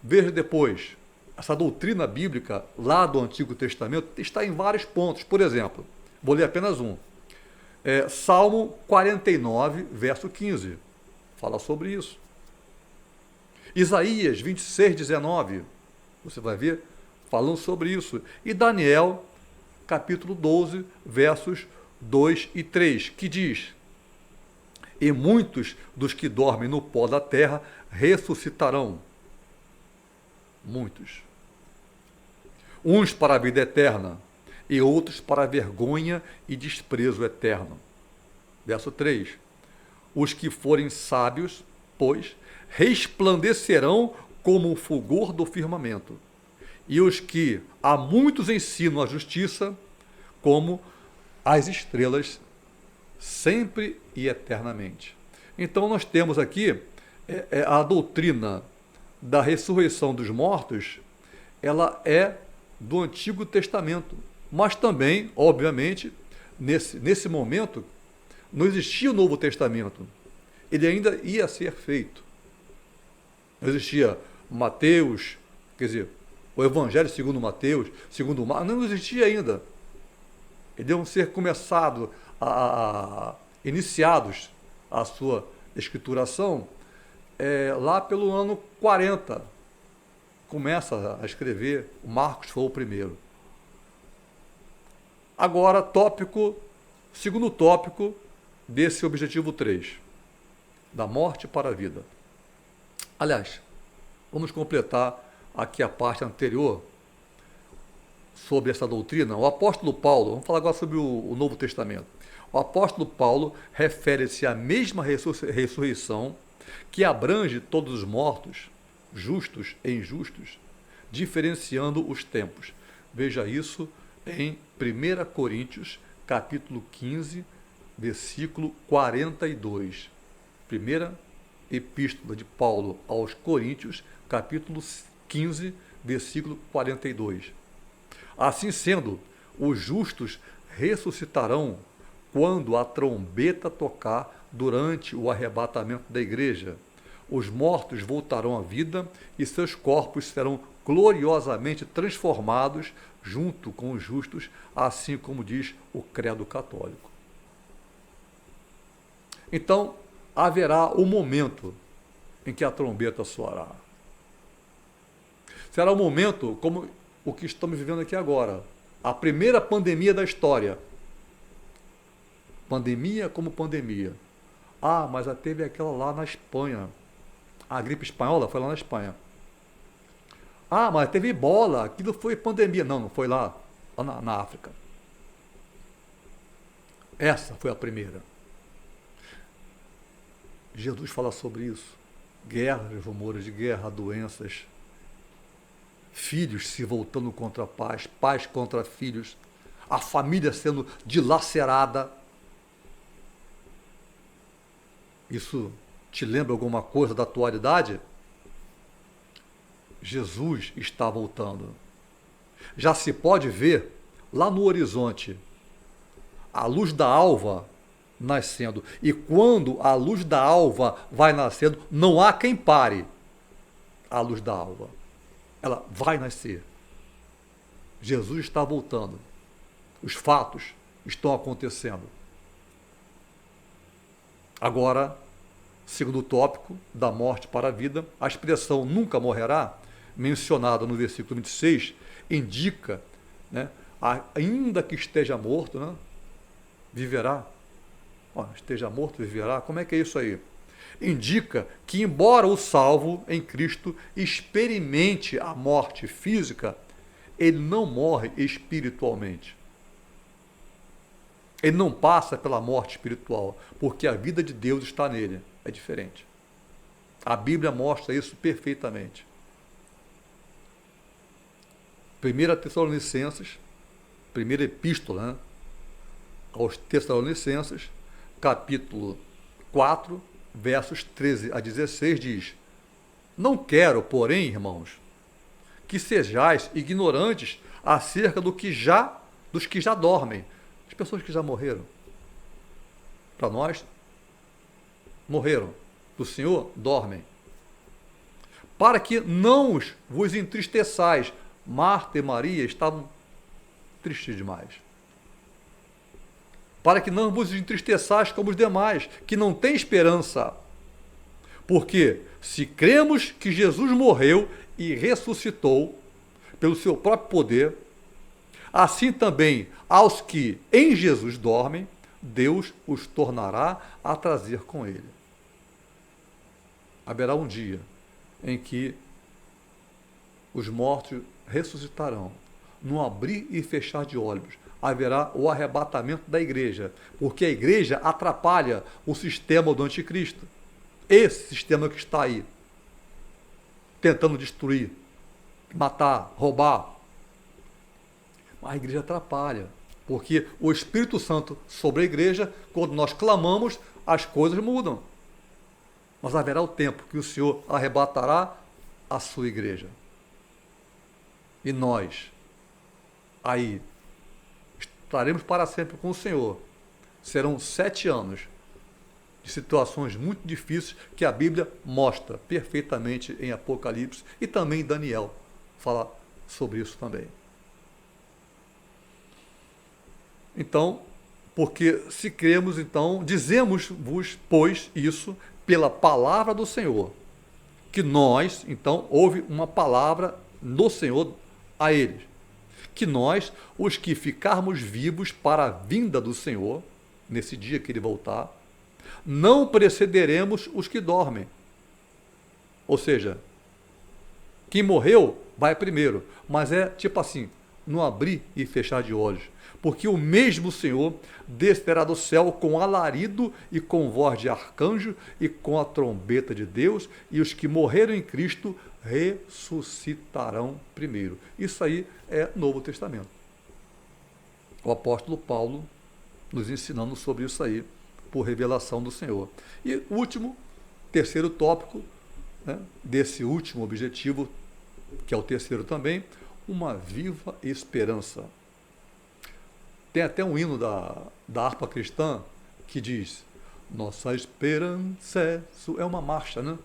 Speaker 1: Veja depois, essa doutrina bíblica lá do Antigo Testamento está em vários pontos. Por exemplo, vou ler apenas um. Salmo 49, verso 15. Fala sobre isso. Isaías 26, 19. Você vai ver falando sobre isso. E Daniel, capítulo 12, versos 2 e 3, que diz: e muitos dos que dormem no pó da terra ressuscitarão. Muitos. Uns para a vida eterna e outros para a vergonha e desprezo eterno. Verso 3. Os que forem sábios, pois, resplandecerão como o fulgor do firmamento, e os que a muitos ensinam a justiça, como as estrelas sempre e eternamente. Então nós temos aqui a doutrina da ressurreição dos mortos, ela é do Antigo Testamento, mas também, obviamente, nesse momento, não existia o Novo Testamento. Ele ainda ia ser feito. Não existia Mateus, quer dizer, o Evangelho segundo Mateus, segundo Marcos, não existia ainda. Eles iam ser iniciados a sua escrituração lá pelo ano 40. Começa a escrever, o Marcos foi o primeiro. Agora, segundo tópico desse objetivo 3, da morte para a vida. Aliás, vamos completar aqui a parte anterior sobre essa doutrina. O apóstolo Paulo, vamos falar agora sobre o Novo Testamento. O apóstolo Paulo refere-se à mesma ressurreição que abrange todos os mortos, justos e injustos, diferenciando os tempos. Veja isso em 1 Coríntios, capítulo 15, versículo 42. Primeira epístola de Paulo aos Coríntios, capítulo 15, versículo 42. Assim sendo, os justos ressuscitarão quando a trombeta tocar durante o arrebatamento da igreja. Os mortos voltarão à vida e seus corpos serão gloriosamente transformados junto com os justos, assim como diz o credo católico. Então, haverá o momento em que a trombeta soará. Será um momento como o que estamos vivendo aqui agora. A primeira pandemia da história. Pandemia como pandemia. Ah, mas teve aquela lá na Espanha. A gripe espanhola foi lá na Espanha. Ah, mas teve ebola, aquilo foi pandemia. Não, não foi lá na África. Essa foi a primeira. Jesus fala sobre isso. Guerras, rumores de guerra, doenças, filhos se voltando contra pais, pais contra filhos, a família sendo dilacerada. Isso te lembra alguma coisa da atualidade? Jesus está voltando. Já se pode ver lá no horizonte a luz da alva nascendo. E quando a luz da alva vai nascendo, não há quem pare a luz da alva. Ela vai nascer. Jesus está voltando. Os fatos estão acontecendo. Agora, segundo o tópico da morte para a vida, a expressão nunca morrerá, mencionada no versículo 26, indica, né, ainda que esteja morto, né, viverá. Esteja morto, viverá. Como é que é isso aí? Indica que, embora o salvo em Cristo experimente a morte física, ele não morre espiritualmente. Ele não passa pela morte espiritual, porque a vida de Deus está nele. É diferente. A Bíblia mostra isso perfeitamente. 1 Tessalonicenses, primeira epístola, né, aos Tessalonicenses, capítulo 4, versos 13 a 16, diz: Não quero, porém, irmãos, que sejais ignorantes acerca dos que já dormem, as pessoas que já morreram. Para nós, morreram. Do Senhor, dormem. Para que não vos entristeçais. Marta e Maria estavam tristes demais. Para que não vos entristeçais como os demais, que não têm esperança. Porque se cremos que Jesus morreu e ressuscitou pelo seu próprio poder, assim também aos que em Jesus dormem, Deus os tornará a trazer com ele. Haverá um dia em que os mortos ressuscitarão. No abrir e fechar de olhos, haverá o arrebatamento da igreja, porque a igreja atrapalha o sistema do anticristo. Esse sistema que está aí, tentando destruir, matar, roubar. A igreja atrapalha, Porque o Espírito Santo sobre a igreja, quando nós clamamos, as coisas mudam. Mas haverá o tempo que o Senhor arrebatará a sua igreja. E nós, aí, estaremos para sempre com o Senhor. Serão 7 anos de situações muito difíceis que a Bíblia mostra perfeitamente em Apocalipse e também em Daniel fala sobre isso também. Então, porque se cremos, então, dizemos-vos, pois, isso pela palavra do Senhor, que nós, então, houve uma palavra do Senhor a eles, que nós, os que ficarmos vivos para a vinda do Senhor, nesse dia que ele voltar, não precederemos os que dormem. Ou seja, quem morreu vai primeiro, mas é tipo assim, no abrir e fechar de olhos, porque o mesmo Senhor descerá do céu com alarido e com voz de arcanjo e com a trombeta de Deus, e os que morreram em Cristo ressuscitarão primeiro. Isso aí é Novo Testamento. O apóstolo Paulo nos ensinando sobre isso aí, por revelação do Senhor. E último, terceiro tópico, né, desse último objetivo, que é o terceiro também, uma viva esperança. Tem até um hino da harpa cristã que diz: nossa esperança é uma marcha, né?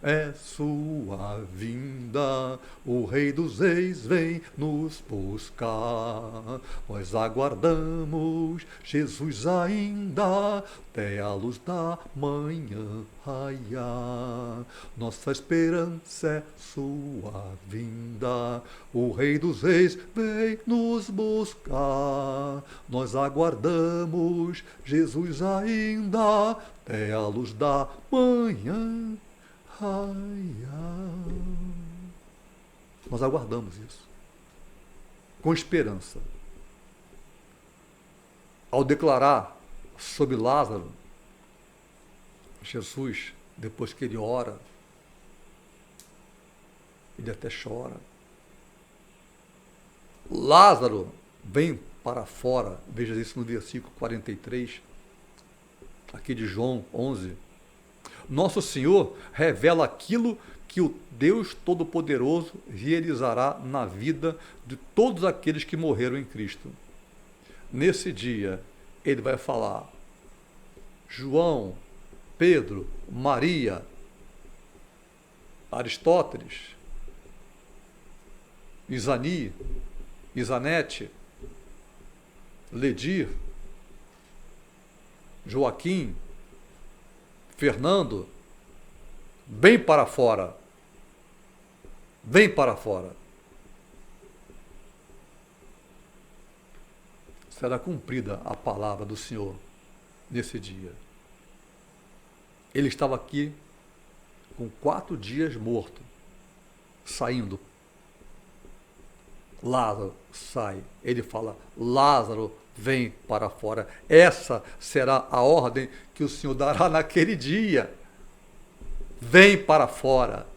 Speaker 1: É sua vinda, o Rei dos Reis vem nos buscar. Nós aguardamos Jesus ainda, até a luz da manhã raiar. Nossa esperança é sua vinda, o Rei dos Reis vem nos buscar. Nós aguardamos Jesus ainda, até a luz da manhã. Nós aguardamos isso com esperança. Ao declarar sobre Lázaro, Jesus, depois que ele ora, ele até chora. Lázaro vem para fora, veja isso no versículo 43, aqui de João 11. Nosso Senhor revela aquilo que o Deus Todo-Poderoso realizará na vida de todos aqueles que morreram em Cristo. Nesse dia, ele vai falar: João, Pedro, Maria, Aristóteles, Isani, Isanete, Ledir, Joaquim, Fernando, vem para fora. Vem para fora. Será cumprida a palavra do Senhor nesse dia. Ele estava aqui com 4 dias morto, saindo. Lázaro sai. Ele fala: Lázaro, vem para fora. Essa será a ordem que o Senhor dará naquele dia. Vem para fora.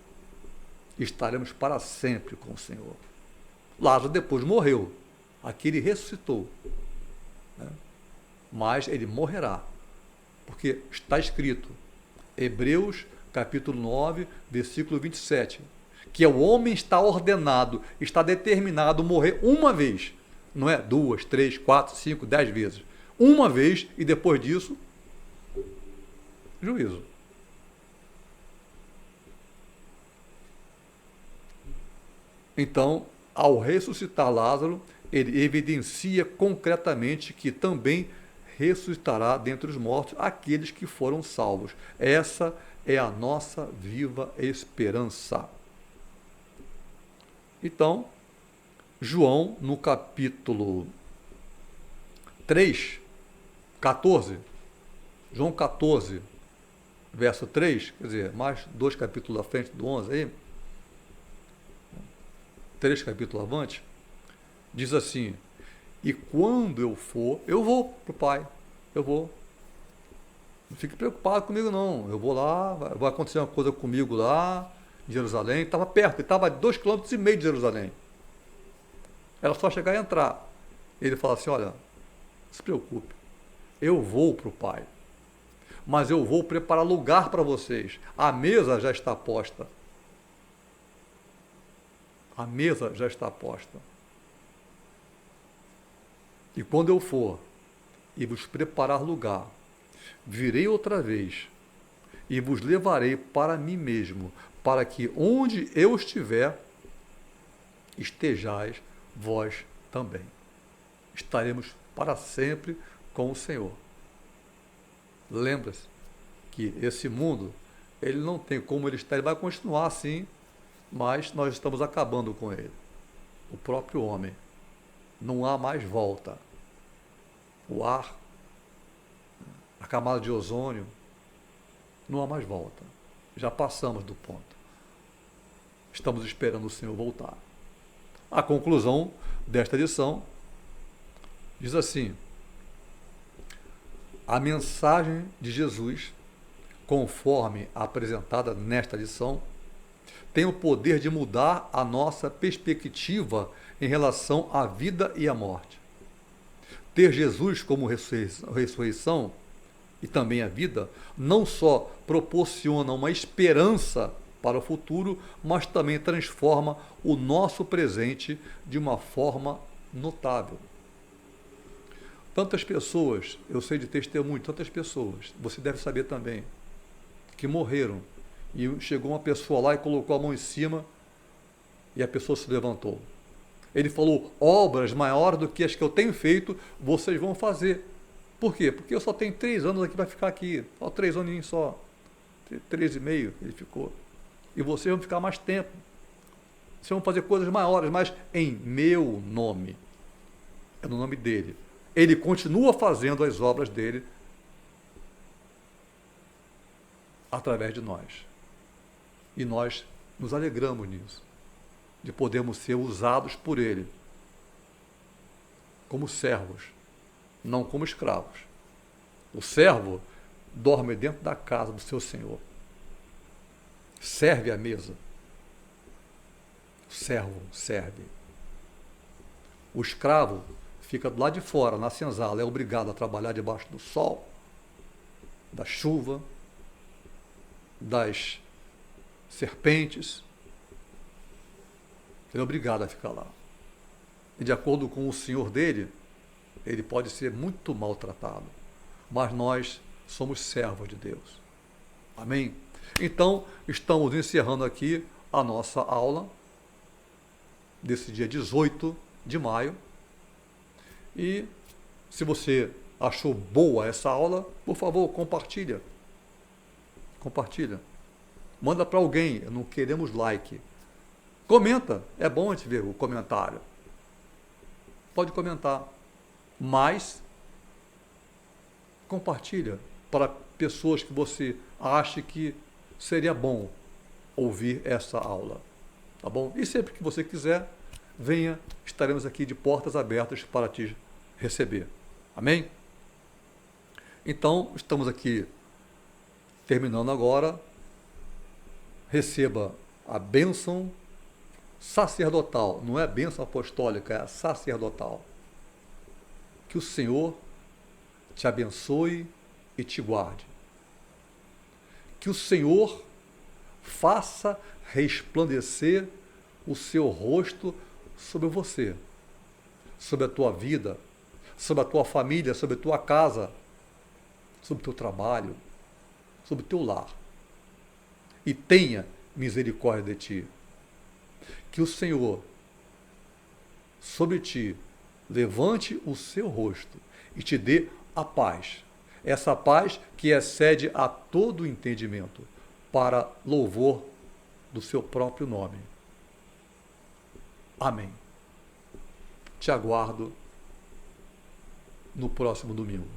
Speaker 1: Estaremos para sempre com o Senhor. Lázaro depois morreu. Aqui ele ressuscitou. Né? Mas ele morrerá. Porque está escrito, Hebreus capítulo 9, versículo 27, que o homem está ordenado, está determinado a morrer uma vez. Não é 2, 3, 4, 5, 10 vezes. Uma vez e depois disso, juízo. Então, ao ressuscitar Lázaro, ele evidencia concretamente que também ressuscitará dentre os mortos aqueles que foram salvos. Essa é a nossa viva esperança. Então, João, no capítulo 3, 14, João 14, verso 3, quer dizer, mais 2 capítulos à frente do 11 aí, 3 capítulos avante, diz assim: e quando eu for, eu vou para o Pai, eu vou. Não fique preocupado comigo não, eu vou lá, vai acontecer uma coisa comigo lá, em Jerusalém, estava perto, ele estava a 2,5 km de Jerusalém. Era só chegar e entrar. Ele fala assim: olha, se preocupe. Eu vou para o Pai. Mas eu vou preparar lugar para vocês. A mesa já está posta. A mesa já está posta. E quando eu for e vos preparar lugar, virei outra vez e vos levarei para mim mesmo, para que onde eu estiver, estejais vós também. Estaremos para sempre com o Senhor. Lembra-se que esse mundo, ele não tem como ele estar, ele vai continuar assim, mas nós estamos acabando com ele. O próprio homem. Não há mais volta. O ar, a camada de ozônio, não há mais volta. Já passamos do ponto. Estamos esperando o Senhor voltar. A conclusão desta lição diz assim: a mensagem de Jesus, conforme apresentada nesta lição, tem o poder de mudar a nossa perspectiva em relação à vida e à morte. Ter Jesus como ressurreição e também a vida não só proporciona uma esperança para o futuro, mas também transforma o nosso presente de uma forma notável. Tantas pessoas, eu sei de testemunho, tantas pessoas, você deve saber também, que morreram. E chegou uma pessoa lá e colocou a mão em cima e a pessoa se levantou. Ele falou: obras maiores do que as que eu tenho feito, vocês vão fazer. Por quê? Porque eu só tenho 3 anos aqui para ficar aqui. Só 3 aninhos só. 3,5 ele ficou. E vocês vão ficar mais tempo. Vocês vão fazer coisas maiores, mas em meu nome. É no nome dele. Ele continua fazendo as obras dele através de nós. E nós nos alegramos nisso, de podermos ser usados por ele como servos, não como escravos. O servo dorme dentro da casa do seu senhor, serve à mesa. O servo serve. O escravo fica do lado de fora, na senzala, é obrigado a trabalhar debaixo do sol, da chuva, das serpentes. Ele é obrigado a ficar lá. E de acordo com o senhor dele, ele pode ser muito maltratado. Mas nós somos servos de Deus. Amém? Então, estamos encerrando aqui a nossa aula desse dia 18 de maio. E se você achou boa essa aula, por favor, compartilha. Compartilha. Manda para alguém, não queremos like. Comenta, é bom a gente ver o comentário. Pode comentar, mas compartilha para pessoas que você acha que seria bom ouvir essa aula. Tá bom? E sempre que você quiser, venha, estaremos aqui de portas abertas para te receber. Amém? Então, estamos aqui terminando agora. Receba a bênção sacerdotal, não é a bênção apostólica, é a sacerdotal. Que o Senhor te abençoe e te guarde. Que o Senhor faça resplandecer o seu rosto sobre você, sobre a tua vida, sobre a tua família, sobre a tua casa, sobre o teu trabalho, sobre o teu lar. E tenha misericórdia de ti. Que o Senhor, sobre ti, levante o seu rosto e te dê a paz. Essa paz que excede a todo entendimento, para louvor do seu próprio nome. Amém. Te aguardo no próximo domingo.